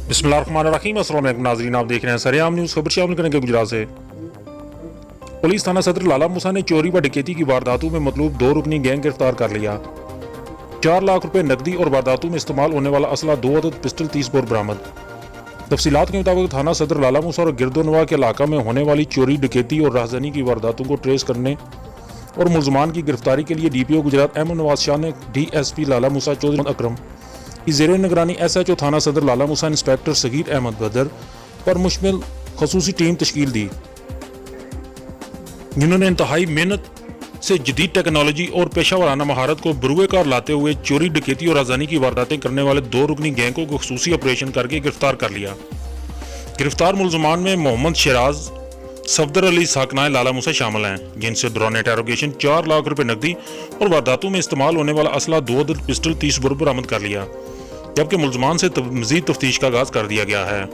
बिस्मिल्लाहिर्रहमानिर्रहीम। अस्सलाम वालेकुम नाज़रीन, आप देख रहे हैं सरेआम न्यूज़। खबर शामिल करेंगे गुजरात से। पुलिस थाना सदर लाला मूसा ने चोरी व डकैती की वारदातों में मतलूब 2 रुकनी गैंग गिरफ्तार कर लिया। 4 लाख रुपए नकदी और वारदातों में इस्तेमाल होने वाला असला 2 अदद पिस्टल 30 बोर बरामद। तफसीलात के मुताबिक थाना सदर लाला मूसा और गिरदोनवा के इलाका में होने वाली चोरी डकैती और राहजनी की वारदातों को ट्रेस करने और मुलजमान की गिरफ्तारी के लिए DPO गुजरात अहमद नवाज शाह ने DSP लाला मूसा चौधरी अकरम की ज़ेरे निगरानी SHO थाना सदर लाला मूसा इंस्पेक्टर सगीर अहमद बदर पर मुश्तमिल खसूसी टीम तश्कील दी, जिन्होंने इंतहाई मेहनत से जदीद टेक्नोलॉजी और पेशा वाराना महारत को बरूए कार लाते हुए चोरी डकैती और राजधानी की वारदातें करने वाले 2 रुकनी गैंगों को खसूसी ऑपरेशन करके गिरफ्तार कर लिया। गिरफ्तार मुलजमान में मोहम्मद शराज, सफदर अली साकनाए लाला मूसा शामिल हैं, जिनसे दौरान इंटेरोगेशन 4 लाख रुपए नकदी और वारदातों में इस्तेमाल होने वाला असला 2 अदद पिस्टल 30 बोर बरामद कर लिया, जबकि मुलजमान से मज़ीद तफ्तीश का आगाज कर दिया गया है।